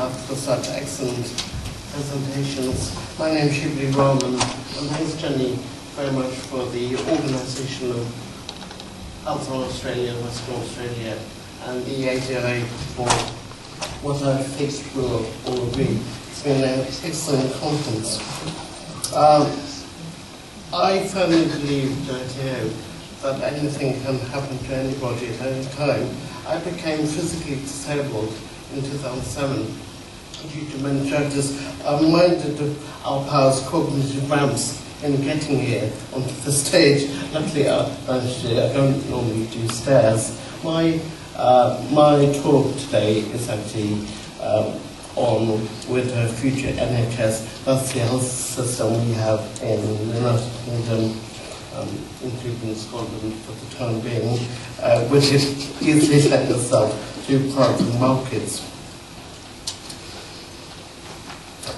for such excellent presentations. My name is Shibley Rahman, and thanks Jenny very much for the organisation of Alzheimer Australia, Western Australia, and the ADI for what I think will all agree. It's been an excellent conference. I firmly believe that anything can happen to anybody at any time. I became physically disabled in 2007 due to meningitis. I'm reminded of our powers cognitive ramps in getting here onto the stage. Luckily, I don't normally do stairs. My talk today is actually on with the future NHS. That's the health system we have in the United Kingdom, including Scotland for the time being, which is easily lend itself to private markets.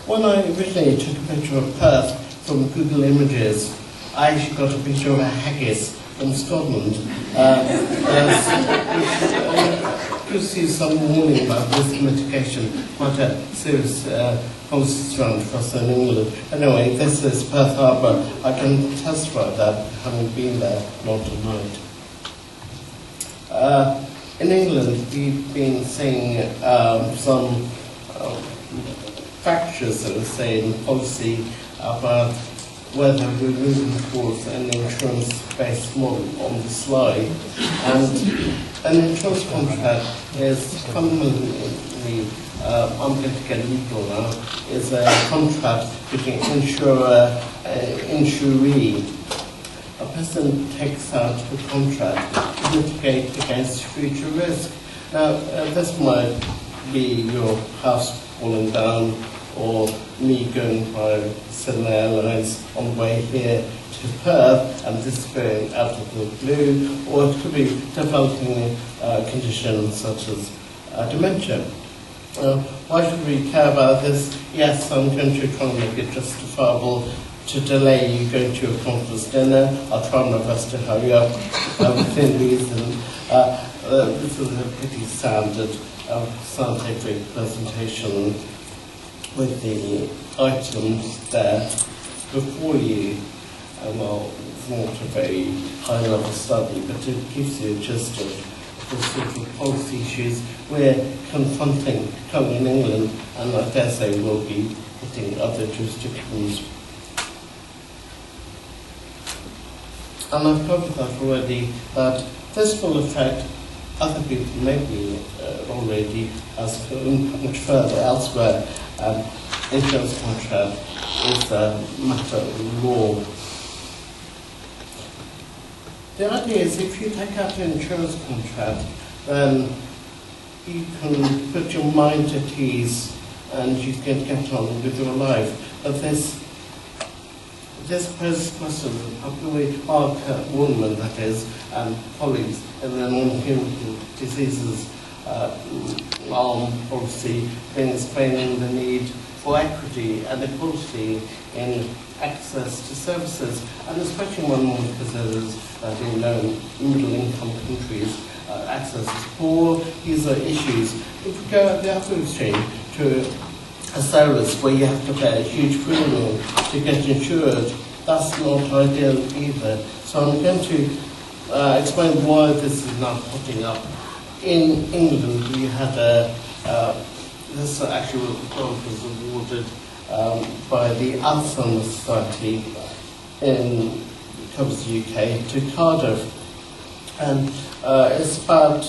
When I originally took a picture of Perth from Google Images, I actually got a picture of a haggis from Scotland. You see some warning about risk mitigation, quite a serious policy strand for us in England. Anyway, this is Perth Harbour. I can testify that, having been there not a night. In England, we've been seeing some fractures, I would say, in policy about whether we're moving towards an insurance-based model on the slide. And an insurance contract is fundamentally, I'm going to get legal now, is a contract between insurer and insuree. A person takes out a contract to mitigate against future risk. Now, this might be your house falling down, or me going by Sydney Airlines on the way here to Perth and disappearing out of the blue, or it could be developing conditions such as dementia. Why should we care about this? Yes, I'm going to try and make it justifiable to delay you going to a conference dinner. I'll try my best to hurry up within reason. This is a pretty standard scientific presentation with the items there before you. Well, it's not a very high-level study, but it gives you a gist of the sort of policy issues we're confronting currently in England, and I dare say will be hitting other jurisdictions. And I've covered that already, that this will affect other people, maybe already, as much further elsewhere. Insurance contract is a matter of law. The idea is if you take out an insurance contract, then you can put your mind at ease and you can get on with your life. But this poses questions of how can we arc Woolman, that is, and colleagues in the non-communicable diseases policy, been explaining the need for equity and equality in access to services, and especially when one considers that in middle-income countries, access is poor. These are issues. If we go at the other extreme to a service where you have to pay a huge premium to get insured, that's not ideal either. So I'm going to explain why this is now popping up. In England, we had this actually was awarded by the Alzheimer Society covers the UK to Cardiff, and it's about,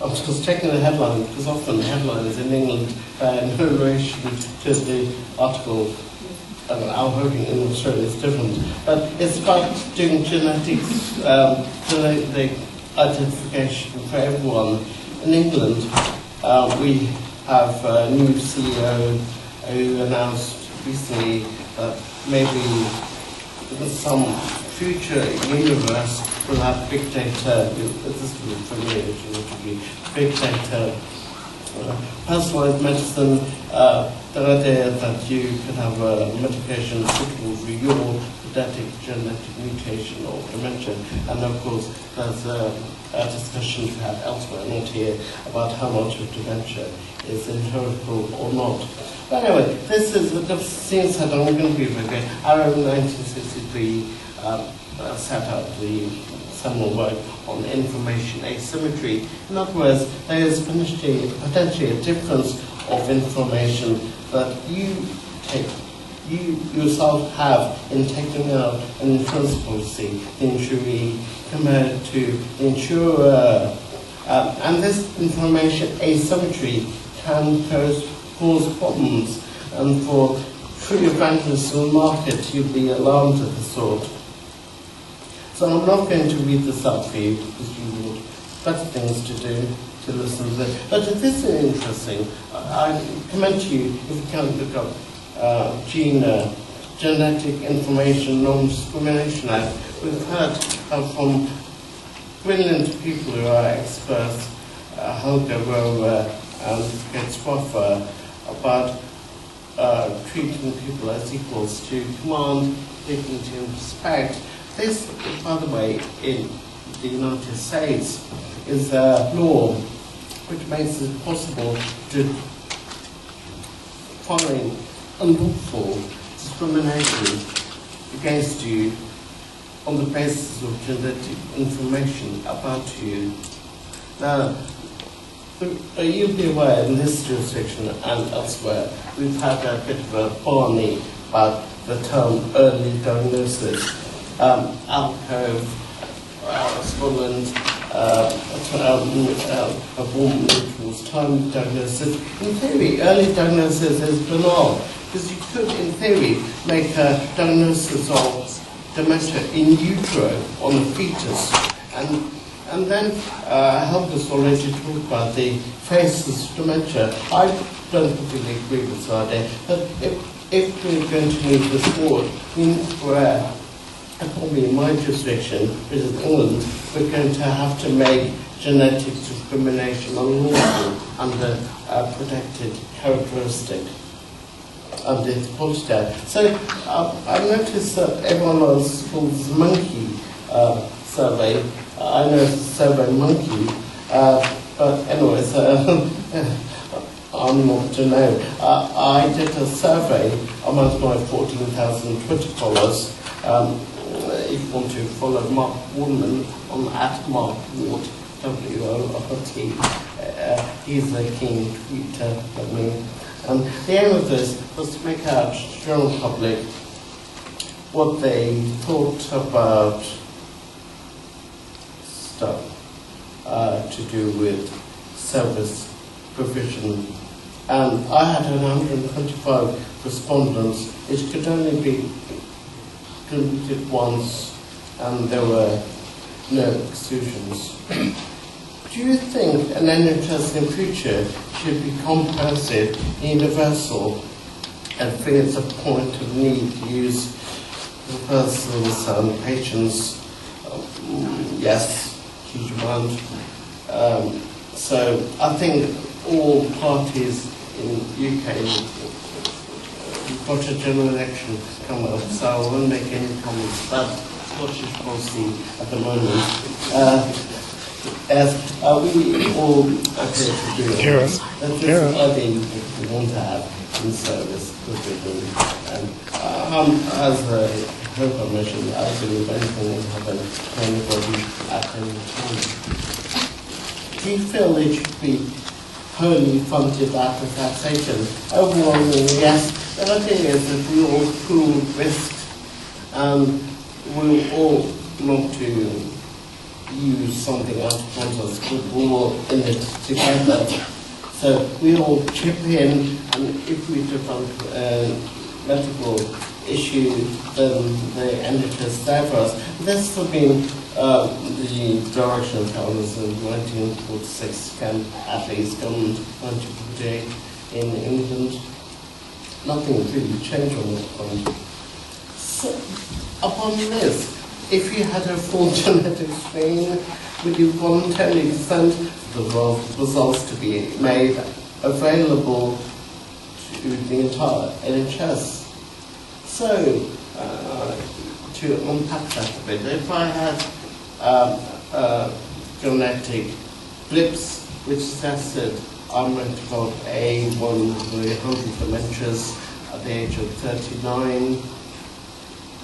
I'm just checking the headline because often the headlines in England in relation to the article. I'm hoping in Australia it's different, but it's about doing genetics, genetic identification for everyone. In England, we have a new CEO who announced recently that maybe some future universe will have big data. This is familiar to me. Big data, personalized medicine, the idea that you can have a medication suitable for your genetic mutation or dementia, and of course there's discussion to have elsewhere, not here, about how much of dementia is inheritable or not. But anyway, this is the scenes that I'm going to be reviewing. Arrow in 1963 set out the seminal work on information asymmetry. In other words, there is potentially a difference of information that you yourself have in taking out an insurance policy, the insuree compared to the insurer. And this information asymmetry can cause problems. And for true evangelists in the market, you'd be alarmed at the sort. So I'm not going to read this out for you because you would better things to do to listen to this. But it is interesting. I commend to you if you can look up Genetic Information Non-Discrimination Act. We've heard from brilliant people who are experts, Helga Rowe and Gets Swaffer, about treating people as equals, to command, dignity and respect. This, by the way, in the United States is a law which makes it possible to find unlawful discrimination against you on the basis of genetic information about you. Now, you'll be aware in this jurisdiction and elsewhere, we've had a bit of a barney about the term early diagnosis. Alcove, Scotland, a woman towards time diagnosis. In theory, early diagnosis is banal, because you could, in theory, make a diagnosis of dementia in utero on the fetus, and then Helga's already talked about the phases of dementia. I don't particularly agree with that idea, but if we're going to move this forward, probably in my jurisdiction, which is England, we're going to have to make genetic discrimination unlawful under a protected characteristic under the policy tag. So I noticed that everyone else calls the monkey survey. I know it's a survey monkey, but anyways, I'm not to know. I did a survey amongst my 14,000 Twitter followers. If you want to follow Mark Woodman on @MarkWard, W-O-R-T. He's a keen tweeter of me. And the aim of this was to make out to the general public what they thought about stuff to do with service provision. And I had 125 respondents, which could only be completed once, and there were no exclusions. Do you think an NHS in future should be comprehensive, universal, and free at the point of need to use the persons and patients? Yes, huge amount. So I think all parties in UK, we've got a general election come up, so I won't make any comments about Scottish policy at the moment. As we all appear to do this, that this is idea we want to have in service provision. And as I hope I mentioned, I believe anything will happen to anybody at any time. Do you feel it should be wholly funded out of taxation? Overwhelmingly, yes. The other thing is that we all pool risks, and we all want to use something out of context, we're all in it together. So we all chip in, and if we develop a medical issue, then the NHS there for us. This has been the direction of travel in 1946, Kent Attlee's government, 1948 in England. Nothing really changed on that point. So, upon this, if you had a full genetic screen, would you voluntarily consent for the results to be made available to the entire NHS? So, to unpack that a bit, if I had genetic blips which suggested I might develop one of the healthy dementias at the age of 39.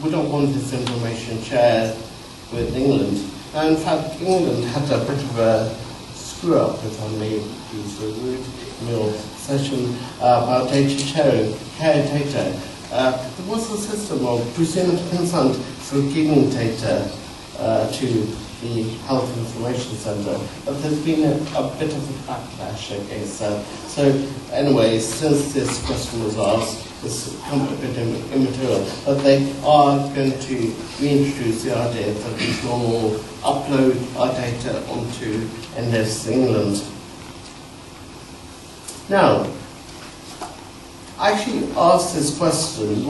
We don't want this information shared with England. And in fact, England had a bit of a screw up, if I may use the word, in your session about data sharing, care data. There was a system of presumed consent for giving data to the Health Information Centre, but there's been a bit of a backlash against that. So anyway, since this question was asked, it's become a bit immaterial, but they are going to reintroduce the idea that we can all upload our data onto NHS England. Now, I actually asked this question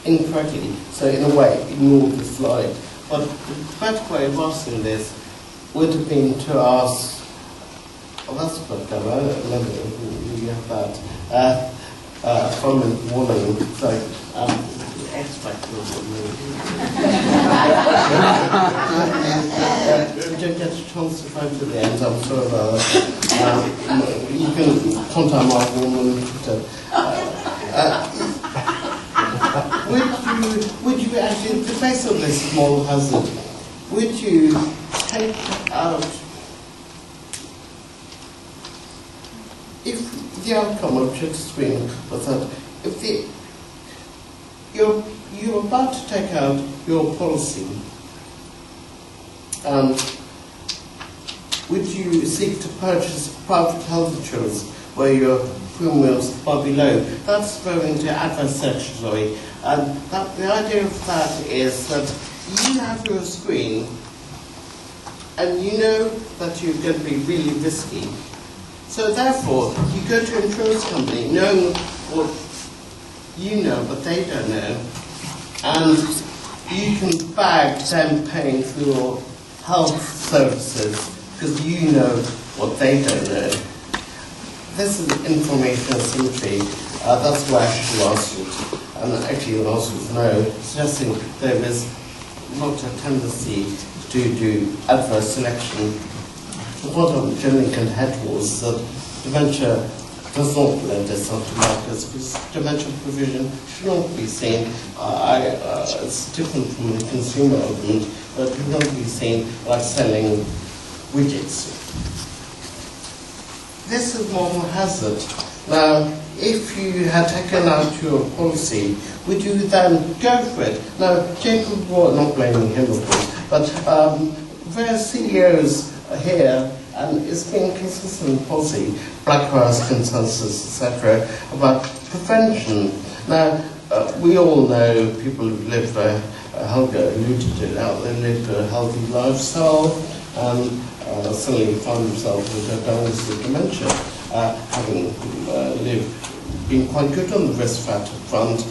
incorrectly, so in a way, ignore the slide. But the better way of asking this would have been to ask, oh, that's quite clever, you have that. From the morning, so X factor don't get a chance to find to the end, I'm sorry about that. You can contact my woman. Would you actually, based on this moral hazard, would you take out, if the outcome of check screen was that if you're about to take out your policy, would you seek to purchase private health insurance where your premiums are below? That's going to adverse statutory, and the idea of that is that you have your screen and you know that you're going to be really risky. So therefore, you go to an insurance company knowing what you know, but they don't know, and you can bag them paying for your health services because you know what they don't know. This is information asymmetry. That's why I should ask it. And actually the answer is no, suggesting there is not a tendency to do adverse selection. What I'm generally contend was that dementia does not lend itself to markets because dementia provision should not be seen. It's different from the consumer argument, but it should not be seen like selling widgets. This is moral hazard. Now, if you had taken out your policy, would you then go for it? Now, Jacob Ward, not blaming him of course, but various CEOs are here, and it's been consistent policy, Blackfriars consensus, etc., about prevention. Now, we all know people who live, Helga alluded to it, they live a healthy lifestyle, and suddenly find themselves with a diagnosis of dementia, having been quite good on the risk factor front.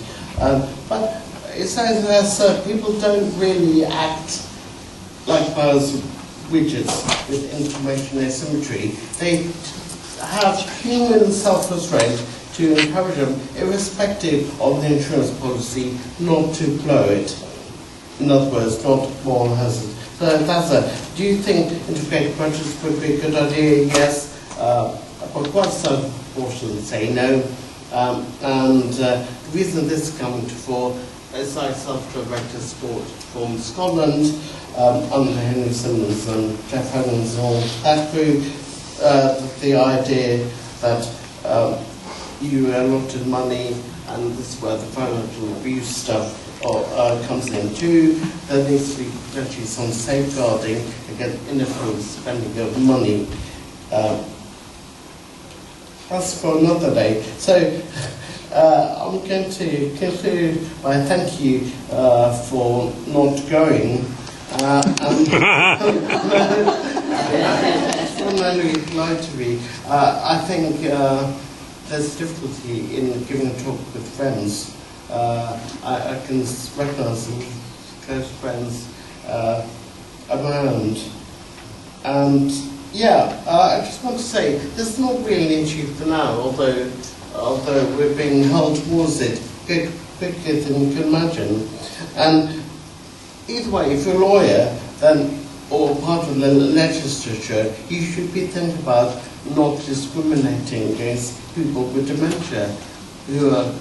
But it says that people don't really act like piles of widgets with information asymmetry. They have human self-restraint to encourage them, irrespective of the insurance policy, not to blow it. In other words, not moral hazard. So that's do you think integrated purchase would be a good idea? Yes. But quite some portions say no. And the reason this is coming to fore is I self-directed sport from Scotland under Henry Simmons and Jeff Hogan's and all that crew. The idea that you allotted money, and this is where the financial abuse stuff comes in too. There needs to be potentially some safeguarding against ineffective spending of money. That's for another day. So I'm going to conclude by thank you for not going. Lied to me. I think there's difficulty in giving a talk with friends. I can recognise some close friends around, and yeah, I just want to say there's not really an issue for now, although we're being held towards it quicker than you can imagine. And either way, if you're a lawyer, then or part of the legislature, you should be thinking about not discriminating against people with dementia who are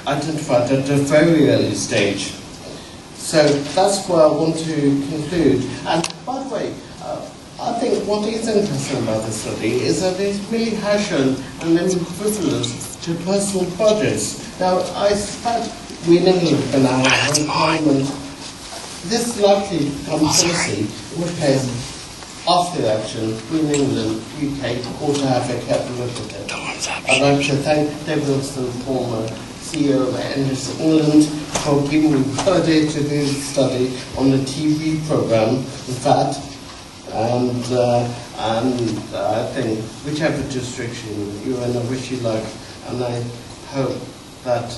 identified at a very early stage. So that's where I want to conclude. And by the way, I think what is interesting about this study is that it really has shown an equivalence to personal budgets. Now, I suspect we in England for now have a parliament. This likely to become policy, in which case, after the election, we in England, UK, ought to have a careful look at it. I'd like to thank David Wilson, former CEO of NHS England, for giving me the idea to do this study on the TV programme, in fact. And I think whichever jurisdiction you're in, I wish you luck, and I hope that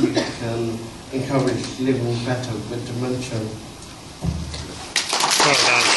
you can encourage living better with dementia. Well done.